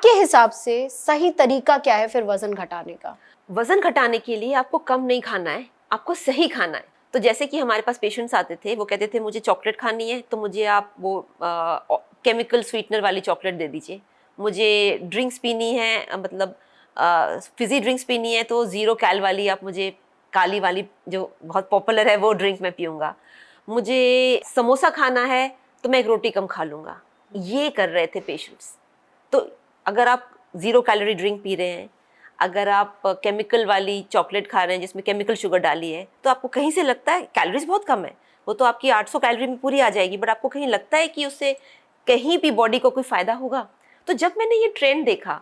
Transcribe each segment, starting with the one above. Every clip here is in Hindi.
आपके हिसाब से सही तरीका क्या है फिर वजन घटाने का? वजन घटाने के लिए आपको कम नहीं खाना है, आपको सही खाना है। तो जैसे कि हमारे पास पेशेंट्स आते थे, वो कहते थे मुझे चॉकलेट खानी है तो मुझे आप वो केमिकल स्वीटनर वाली चॉकलेट दे दीजिए। मुझे ड्रिंक्स पीनी है, मतलब फिजी ड्रिंक्स पीनी है तो 0 कैल वाली आप मुझे, काली वाली जो बहुत पॉपुलर है वो ड्रिंक मैं पीऊँगा। मुझे समोसा खाना है तो मैं 1 रोटी कम खा लूँगा। ये कर रहे थे पेशेंट्स। तो अगर आप 0 कैलोरी ड्रिंक पी रहे हैं, अगर आप केमिकल वाली चॉकलेट खा रहे हैं जिसमें केमिकल शुगर डाली है, तो आपको कहीं से लगता है कैलोरीज बहुत कम है, वो तो आपकी 800 कैलोरी में पूरी आ जाएगी, बट आपको कहीं लगता है कि उससे कहीं भी बॉडी को कोई फ़ायदा होगा? तो जब मैंने ये ट्रेंड देखा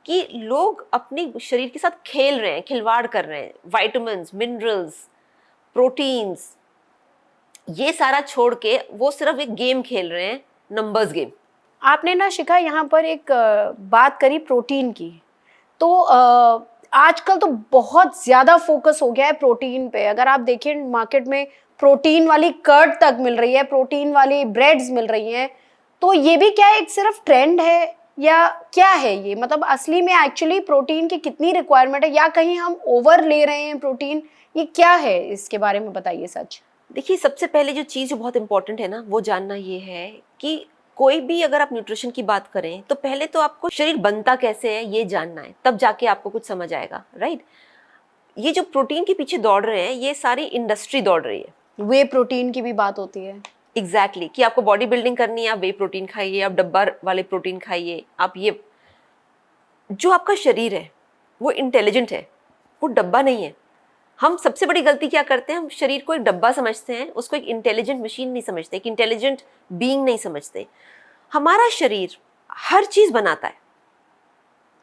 कि लोग अपने शरीर के साथ खेल रहे हैं, खिलवाड़ कर रहे हैं, विटामिन्स, मिनरल्स, प्रोटीन्स, ये सारा छोड़ के वो सिर्फ एक गेम खेल रहे हैं, नंबर्स गेम। आपने ना शिखा यहाँ पर एक बात करी प्रोटीन की, तो आजकल तो बहुत ज़्यादा फोकस हो गया है प्रोटीन पे। अगर आप देखें मार्केट में प्रोटीन वाली कर्ड तक मिल रही है, प्रोटीन वाली ब्रेड्स मिल रही हैं। तो ये भी क्या एक सिर्फ ट्रेंड है या क्या है ये? मतलब असली में एक्चुअली प्रोटीन की कितनी रिक्वायरमेंट है, या कहीं हम ओवर ले रहे हैं प्रोटीन? ये क्या है, इसके बारे में बताइए सच। देखिए, सबसे पहले जो चीज़ जो बहुत इंपॉर्टेंट है ना, वो जानना ये है कि कोई भी अगर आप न्यूट्रिशन की बात करें तो पहले तो आपको शरीर बनता कैसे है ये जानना है, तब जाके आपको कुछ समझ आएगा, राइट? ये जो प्रोटीन के पीछे दौड़ रहे हैं, ये सारी इंडस्ट्री दौड़ रही है। वे प्रोटीन की भी बात होती है। एग्जैक्टली कि आपको बॉडी बिल्डिंग करनी है, आप वे प्रोटीन खाइए, आप डब्बा वाले प्रोटीन खाइए, आप ये। जो आपका शरीर है वो इंटेलिजेंट है, वो डब्बा नहीं है। हम सबसे बड़ी गलती क्या करते हैं, हम शरीर को एक डब्बा समझते हैं, उसको एक इंटेलिजेंट मशीन नहीं समझते, एक इंटेलिजेंट बीइंग नहीं समझते। हमारा शरीर हर चीज़ बनाता है।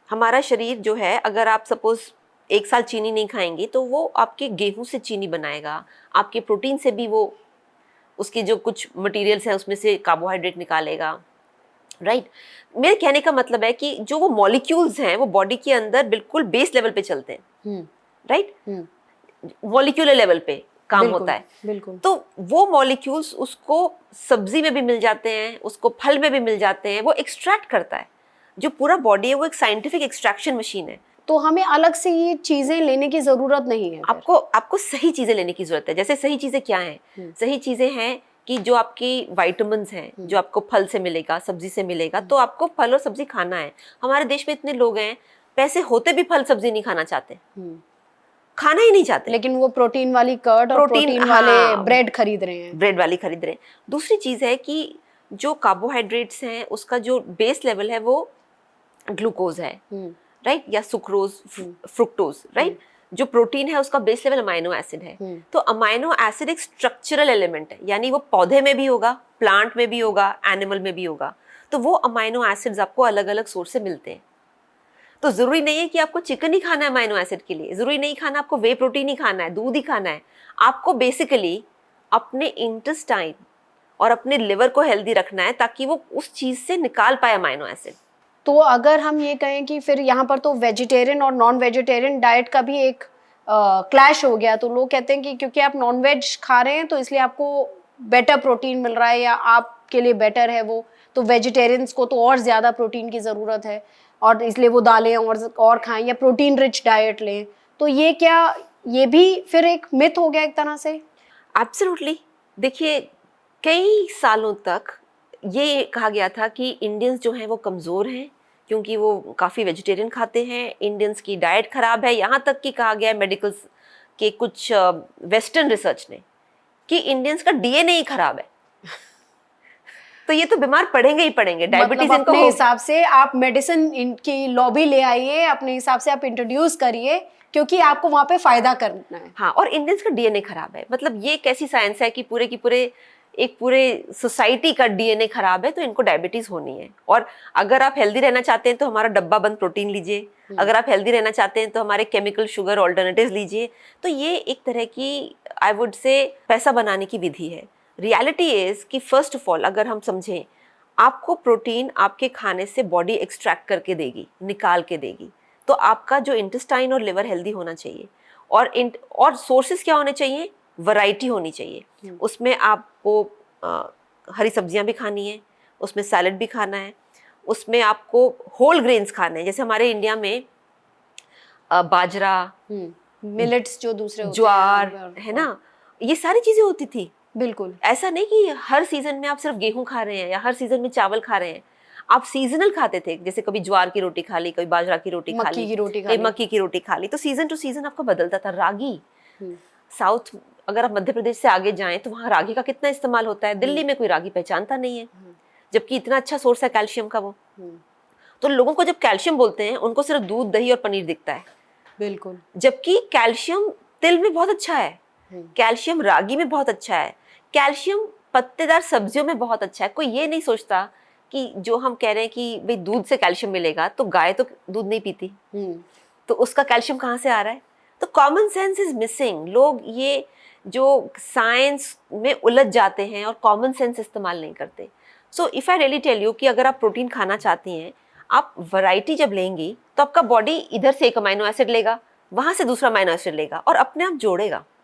हमारा शरीर जो है, अगर आप सपोज 1 साल चीनी नहीं खाएंगे तो वो आपके गेहूं से चीनी बनाएगा, आपके प्रोटीन से भी वो उसके जो कुछ मटेरियल्स हैं उसमें से कार्बोहाइड्रेट निकालेगा, राइट? मेरे कहने का मतलब है कि जो वो मॉलिक्यूल्स हैं वो बॉडी के अंदर बिल्कुल बेस लेवल पे चलते हैं, राइट? मॉलिक्यूलर लेवल पे काम होता है। बिल्कुल। तो वो मॉलिक्यूल्स उसको सब्जी में भी मिल जाते हैं, उसको फल में भी मिल जाते हैं, वो एक्सट्रैक्ट करता है। जो पूरा बॉडी है वो एक साइंटिफिक एक्सट्रैक्शन मशीन है। तो हमें अलग से ये चीजें लेने की जरूरत नहीं है। आपको सही चीजें लेने की जरूरत है। जैसे सही चीजें क्या हैं? सही चीजें हैं कि जो आपकी विटामिन्स हैं, जो आपको फल से मिलेगा, सब्जी से मिलेगा, तो आपको फल और सब्जी खाना है। हमारे देश में इतने लोग हैं, पैसे होते भी फल सब्जी नहीं खाना चाहते, खाना ही नहीं चाहते, लेकिन वो प्रोटीन वाली कर्ड और प्रोटीन वाले ब्रेड खरीद रहे हैं, ब्रेड वाली खरीद रहे हैं। दूसरी चीज है कि जो कार्बोहाइड्रेट्स हैं उसका जो बेस लेवल है वो ग्लूकोज है, राइट? या सुक्रोज, फ्रुक्टोज, राइट? जो प्रोटीन है उसका बेस लेवल अमाइनो एसिड है। तो अमाइनो एसिड एक स्ट्रक्चरल एलिमेंट है, यानी वो पौधे में भी होगा, प्लांट में भी होगा, एनिमल में भी होगा। तो वो अमाइनो एसिड्स आपको अलग अलग सोर्स से मिलते हैं। तो जरूरी नहीं है कि आपको चिकन ही खाना है अमाइनो एसिड के लिए, जरूरी नहीं खाना आपको वे प्रोटीन ही खाना है, दूध ही खाना है। आपको बेसिकली अपने इंटेस्टाइन और अपने लिवर को हेल्दी रखना है ताकि वो उस चीज से निकाल पाए अमाइनो एसिड। तो अगर हम ये कहें कि फिर यहाँ पर तो वेजिटेरियन और नॉन वेजिटेरियन डाइट का भी एक क्लैश हो गया, तो लोग कहते हैं कि क्योंकि आप नॉन वेज खा रहे हैं तो इसलिए आपको बेटर प्रोटीन मिल रहा है या आपके लिए बेटर है वो, तो वेजिटेरियंस को तो और ज़्यादा प्रोटीन की ज़रूरत है और इसलिए वो दालें और खाएं या प्रोटीन रिच डाइट लें। तो ये क्या, ये भी फिर एक मिथ हो गया एक तरह से? एब्सोल्युटली। देखिए, कई सालों तक ये कहा गया था कि इंडियंस जो हैं वो कमज़ोर हैं क्योंकि वो काफ़ी वेजिटेरियन खाते हैं, इंडियंस की डाइट ख़राब है। यहाँ तक कि कहा गया है मेडिकल के कुछ वेस्टर्न रिसर्च ने कि इंडियंस का डीएनए ही ख़राब है। तो ये तो बीमार पड़ेंगे ही पड़ेंगे, डायबिटीज मतलब अपने हिसाब से आप मेडिसिन इनकी लॉबी ले आइए, अपने हिसाब से आप इंट्रोड्यूस करिए क्योंकि आपको वहाँ पे फायदा करना है। हाँ, और इंडियंस का डीएनए खराब है, मतलब ये कैसी साइंस है कि पूरे सोसाइटी का डीएनए खराब है तो इनको डायबिटीज होनी है। और अगर आप हेल्दी रहना चाहते हैं तो हमारा डब्बा बंद प्रोटीन लीजिए, अगर आप हेल्दी रहना चाहते हैं तो हमारे केमिकल शुगर ऑल्टरनेटिव्स लीजिए। तो ये एक तरह की आई वुड से पैसा बनाने की विधि है। रियलिटी इज कि फर्स्ट ऑफ ऑल अगर हम समझें, आपको प्रोटीन आपके खाने से बॉडी एक्सट्रैक्ट करके देगी, निकाल के देगी। तो आपका जो इंटेस्टाइन और लिवर हेल्दी होना चाहिए। और सोर्सेज क्या होने चाहिए? वैरायटी होनी चाहिए। उसमें आपको हरी सब्जियां भी खानी है, उसमें सैलड भी खाना है, उसमें आपको होल ग्रेन्स खाने हैं। जैसे हमारे इंडिया में बाजरा, मिलेट्स जो दूसरे होते ज्वार, हैं, है ना, ये सारी चीजें होती थी। बिल्कुल। ऐसा नहीं कि हर सीजन में आप सिर्फ गेहूं खा रहे हैं या हर सीजन में चावल खा रहे हैं, आप सीजनल खाते थे। जैसे कभी ज्वार की रोटी खा ली, कभी बाजरा की रोटी खा मक्की ली, की रोटी खा कभी ली। मक्की की रोटी खा ली। तो सीजन टू सीजन आपका बदलता था। रागी, हम्म, साउथ, अगर आप मध्य प्रदेश से आगे जाएं तो वहाँ रागी का कितना इस्तेमाल होता है। दिल्ली में कोई रागी पहचानता नहीं है, जबकि इतना अच्छा सोर्स है कैल्शियम का वो। तो लोगों को जब कैल्शियम बोलते हैं उनको सिर्फ दूध, दही और पनीर दिखता है, बिल्कुल। जबकि कैल्शियम तिल में बहुत अच्छा है, कैल्शियम रागी में बहुत अच्छा है, कैल्शियम पत्तेदार सब्जियों में बहुत अच्छा है। कोई ये नहीं सोचता कि जो हम कह रहे हैं कि भाई दूध से कैल्शियम मिलेगा, तो गाय तो दूध नहीं पीती, तो उसका कैल्शियम कहाँ से आ रहा है? तो कॉमन सेंस इज मिसिंग। लोग ये जो साइंस में उलझ जाते हैं और कॉमन सेंस इस्तेमाल नहीं करते। So if I really tell you कि अगर आप प्रोटीन खाना चाहती हैं, आप वैरायटी जब लेंगी तो आपका बॉडी इधर से एक अमाइनो एसिड लेगा, वहां से दूसरा अमाइनो एसिड लेगा और अपने आप जोड़ेगा।